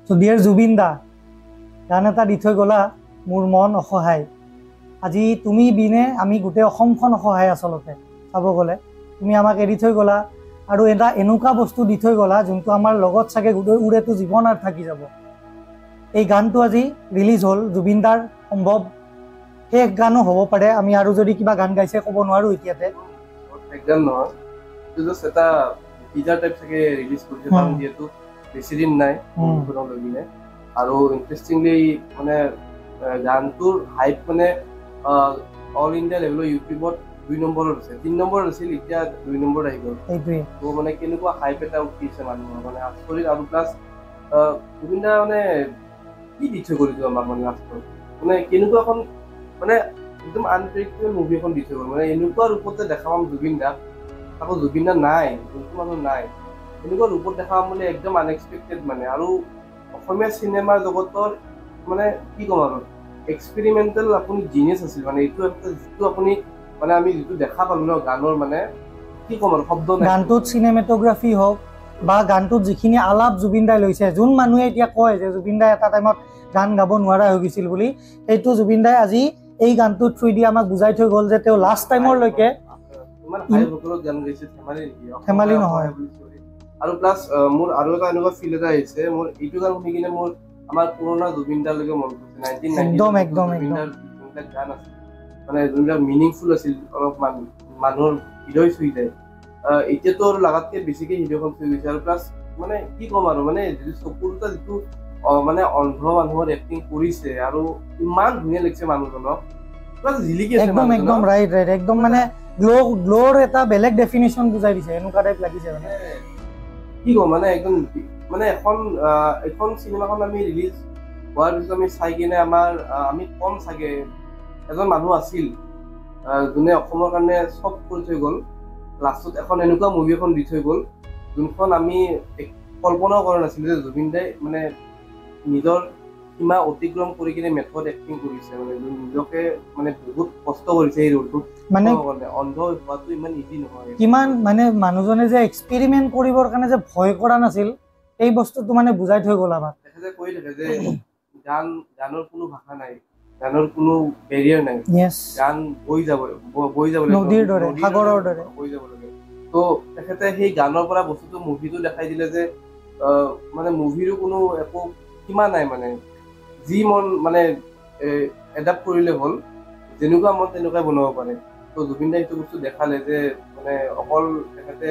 So dear Zubin da, গান এটা দি থৈ গলা মোৰ মন অসহায় আজি তুমি বিনে আমি গোটে অসমখন অসহায় আসলতে চাব গলে তুমি আমাক এৰি থৈ গলা আৰু এটা এনুকা বস্তু দি থৈ গলা যোনটো আমাৰ লগত চাগে উৰেটো জীৱন আৰু থাকি যাব এই গানটো আজি ৰিলিজ হল জুবিন দাৰ সম্ভৱ শেষ গানো হ'ব পাৰে আমি আৰু যদি কিবা গান গাইছে ক'ব নোৱাৰো এতিয়াতে একদম নহয় তো জাস্ট এটা টিজাৰ টাইপ থেকে ৰিলিজ কৰিছে কাৰণ যেহেতু বেছি দিন নাই কোনো লগিনে আৰু ইন্টাৰেস্টিংলি মানে গানটোৰ হাইপ মানে অল ইন্ডিয়া লেভেলৰ ইউটিউবত 2 নম্বৰত আছে 3 নম্বৰত আছিল এতিয়া 2 নম্বৰ আহি গ'ল এইটোৱে তো মানে কেনেকুৱা হাইপ এটা উঠিছে মানুহৰ মানে আচৰিত আৰু প্লাছ জুবিন দা মানে কি দি থৈ গ'ল আমাক মানে লাষ্টত মানে কেনেকুৱা এখন মানে একদম আনপ্ৰেডিক্টেবল মুভি এখন দি থৈ গ'ল মানে এনেকুৱা ৰূপতে দেখাম জুবিন দা আকৌ জুবিন দা নাই যোনটো মানুহ নাই এনেকুৱা ৰূপত দেখাম মানে একদম আনএক্সপেক্টেড মানে আৰু অসমীয়া চিনেমাৰ জগতৰ মানে কি ক'ম আৰু এক্সপেৰিমেণ্টেল আপুনি জিনিয়াছ আছিল মানে এইটো একটা যিটো আপুনি মানে আমি যিটো দেখা পালো ন গানৰ মানে কি ক'ম আৰু শব্দ নাই গানটোত চিনেমেটোগ্ৰাফি হওক বা গানটোত যিখিনি আলাপ জুবিন দাই লৈছে যোন মানুহে এতিয়া কয় যে জুবিন দাই এটা টাইমত গান গাব নোৱাৰা হৈ গৈছিল বুলি সেইটো জুবিন দাই আজি এই গানটোৰ থ্ৰু দি আমাক বুজাই থৈ গ'ল যে তেওঁ লাষ্ট টাইমৰ লৈকে ইমান হাই ভোকেলত গান গাইছে ধেমালি নহয় আৰু প্লাছ মোৰ আৰু এটা এনেকুৱা ফিল এটা আহিছে মোৰ এইটো গান শুনি কিনে মোৰ আমাৰ পুৰণা জুবিন দাৰ লৈকে মনত পৰিছে 1990 একদম গান আছিল মানে যোনবিলাক মিনিংফুল আছিল অলপ মানুহৰ হৃদয় চুই যায় এতিয়াতো আৰু লাগাতকে বেছিকে হৃদয়খন চুই গৈছে আৰু প্লাছ মানে কি ক'ম আৰু মানে চকুৰটা যিটো মানে অন্ধ মানুহৰ এক্টিং কৰিছে আৰু ইমান ধুনীয়া লাগিছে মানুহজনক প্লাছ জিলিকি আছে একদম ৰাইট একদম মানে গ্লোৰ এটা বেলেগ ডেফিনিশ্যন বুজাই দিছে এনেকুৱা টাইপ লাগিছে মানে কি ক'ম মানে একদম মানে এখন চিনেমাখন আমি ৰিলিজ হোৱাৰ পিছত আমি চাই কিনে আমি কম চাগে এজন মানুহ আছিল যোনে অসমৰ কাৰণে চব কৰি থৈ গ'ল লাষ্টত এখন এনেকুৱা মুভি এখন দি থৈ গ'ল যোনখন আমি কল্পনাও কৰা নাছিলোঁ যে জুবিন দাই মানে নিজৰ সীমা অতিক্ৰম কৰি কিনে মেথড এক্টিং কৰিছে মানে নিজকে মানে বহুত কষ্ট কৰিছে এই ৰোলটোত মানে অন্ধ হোৱাটো ইমান ইজি নহয় কিমান মানে মানুহজনে যে এক্সপেৰিমেণ্ট কৰিবৰ কাৰণে যে ভয় কৰা নাছিল এই বস্তুটো মানে বুজাই থৈ গ'ল আমাক তেখেতে কৈ থাকে যে গানৰ কোনো ভাষা নাই গানৰ কোনো বেৰিয়াৰ নাই গান বৈ যাব নদীৰ দৰে সাগৰৰ দৰে বৈ যাব লাগে তো তেখেতে সেই গানৰ পৰা বস্তুটো মুভিটো দেখাই দিলে যে মানে মুভিৰো কোনো একো সীমা নাই মানে যি মন মানে এডাপ্ট কৰিলে হ'ল যেনেকুৱা মন তেনেকুৱাই বনাব পাৰে তো জুবিন দাই এইটো বস্তু দেখালে যে মানে অকল তেখেতে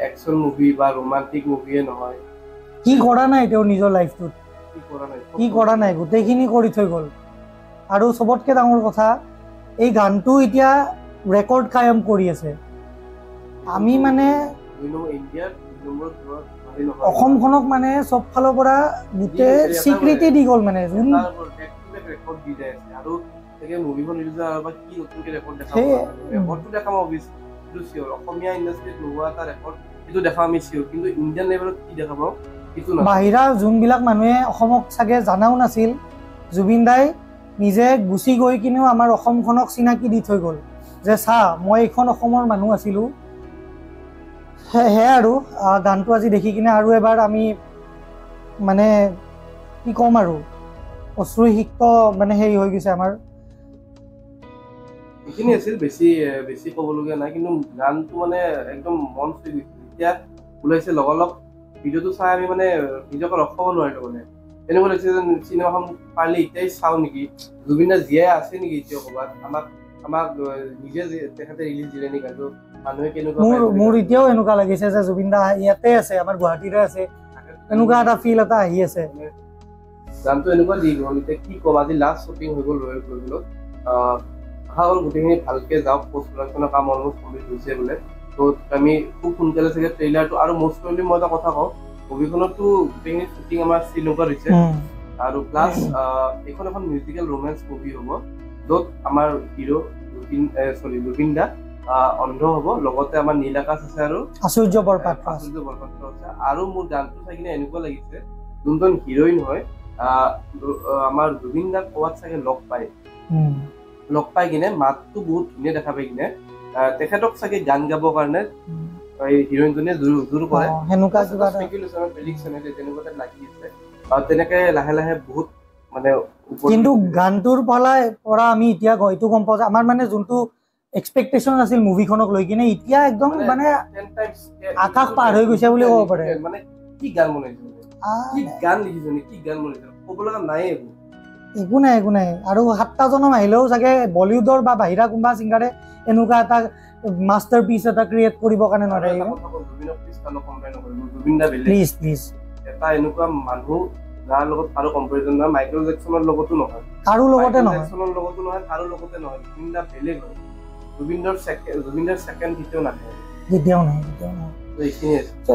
একশ্যন মুভি বা ৰোমান্টিক মুভিয়ে নহয় কি কৰা নাই তেওঁ নিজৰ লাইফটোত কি কৰা নাই গোটেইখিনি কৰি থৈ গ'ল আৰু চবতকৈ ডাঙৰ কথা এই গানটো এতিয়া ৰেকৰ্ড কায়ম কৰি আছে আমি মানে অসমখনক মানে চব ফালৰ পৰা গোটেই স্বীকৃতি দি গ'ল মানে যোন বাহিৰা যোনবিলাক মানুহে অসমক চাগে জানাও নাছিল জুবিন দাই নিজে গুচি গৈ কিনেও আমাৰ অসমখনক চিনাকি দি থৈ গ'ল যে চা মই এইখন অসমৰ মানুহ আছিলোঁ সেয়া আৰু গানটো আজি দেখি কিনে আৰু এবাৰ আমি মানে কি ক'ম আৰু অশ্ৰুসিক্ত মানে হেৰি হৈ গৈছে আমাৰ এইখিনি আছিল বেছি ক'বলগীয়া নাই কিন্তু গানটো মানে একদম মন চুই গৈছিল এতিয়া ওলাইছে লগৰ ভিডিঅ'টো চাই আমি মানে নিজকে ৰখাব নোৱাৰিলোঁ মানে এনেকুৱা লাগিছে যে চিনেমাখন পাৰিলে এতিয়াই চাওঁ নেকি জুবিন দা জীয়াই আছে নেকি এতিয়া ক'ৰবাত আমাক নিজে তেখেতে ৰিলিজ দিলে নেকি গানটো মানুহে কেনেকুৱা মোৰ এতিয়াও এনেকুৱা লাগিছে যে জুবিন দা ইয়াতে আছে আমাৰ গুৱাহাটীতে আছে এনেকুৱা এটা ফিল এটা আহি আছে গানটো এনেকুৱা দি গ'ল এতিয়া কি ক'ম আজি লাষ্ট শ্বুটিং হৈ গ'ল ৰয়েল কৰিবলৈ আশা হ'ল গোটেইখিনি ভালকৈ যাওক পষ্ট প্ৰডাকশ্যনৰ কাম অলমষ্ট কমপ্লিট হৈছে বোলে তো আমি খুব সোনকালে চাগে ট্ৰেইলাৰটো আৰু মষ্ট প্ৰবলি মই এটা কথা কওঁ মুভিখনতো গোটেইখিনি শ্বুটিং আমাৰ শ্ৰীলংকাত হৈছে আৰু প্লাছ এইখন এখন মিউজিকেল ৰোমেন্স মুভি হ'ব য'ত আমাৰ হিৰো জুবিন দা অন্ধ হ'ব লগতে আমাৰ নীল আকাশ আছে আৰু আচুৰ্য বৰপাত্ৰ আছে আৰু মোৰ গানটো চাই কিনে এনেকুৱা লাগিছে যোনজন হিৰইন হয় আমাৰ জুবিন দাক ক'ৰবাত চাগে লগ পাই কিনে মাতটো বহুত ধুনীয়া দেখা পাই কিনে তেখেতক চাগে গান গাবৰ কাৰণে এই হিৰইনজনে জোৰ কৰে সেনেকুৱা কিবা প্ৰেডিকশ্যন তেনেকুৱা লাগি আছে তেনেকে লাহে লাহে বহুত মানে কিন্তু গানটোৰ পৰা আমি এতিয়া এইটো গম পাওঁ যে আমাৰ মানে যোনটো এক্সপেক্টেশ্যন আছিল মুভিখনক লৈ কিনে এতিয়া একদম মানে আকাশ পাৰ হৈ গৈছে বুলি ক'ব পাৰে। মানে কি গান বনাইছে, কি গান লিখিছে, কি গান বনাইছে, ক'ব লগা নাই একো নাই আৰু 7টা জনম আহিলেও চাগে বলিউডৰ বা বাহিৰা কোনোবা ছিংগাৰে এনেকুৱা এটা মাষ্টাৰ পিচ এটা ক্ৰিয়েট কৰিবৰ কাৰণে নোৱাৰে। প্লিজ এটা এনেকুৱা মানুহ যাৰ লগত কাৰো কম্পেৰিজন নহয়, মাইকেল জেকচনৰ লগতো নহয়, কাৰো লগতে নহয়, জেকচনৰ লগতো নহয়, কাৰো লগতে নহয়, জুবিন দা বেলেগ হয়। জুবিনদাৰ ছেকেণ্ড দ্বিতীয় নাহে, দ্বিতীয় নাই।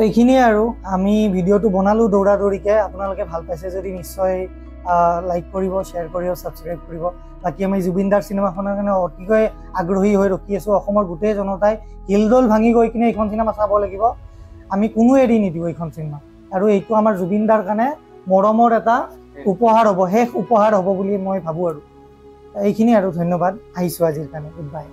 এইখিনিয়ে আৰু আমি ভিডিঅ'টো বনালোঁ দৌৰা দৌৰিকৈ। আপোনালোকে ভাল পাইছে যদি নিশ্চয় লাইক কৰিব, শ্বেয়াৰ কৰিব, ছাবস্ক্ৰাইব কৰিব। বাকী আমি জুবিন দাৰ চিনেমাখনৰ কাৰণে অতিকৈ আগ্ৰহী হৈ ৰখি আছোঁ। অসমৰ গোটেই জনতাই হিলদল ভাঙি গৈ কিনে এইখন চিনেমা চাব লাগিব। আমি কোনো এৰি নিদিওঁ এইখন চিনেমা, আৰু এইটো আমাৰ জুবিন দাৰ কাৰণে মৰমৰ এটা উপহাৰ হ'ব, শেষ উপহাৰ হ'ব বুলি মই ভাবোঁ। আৰু এইখিনি আৰু ধন্যবাদ, আহিছোঁ আজিৰ কাৰণে, গুড বাই।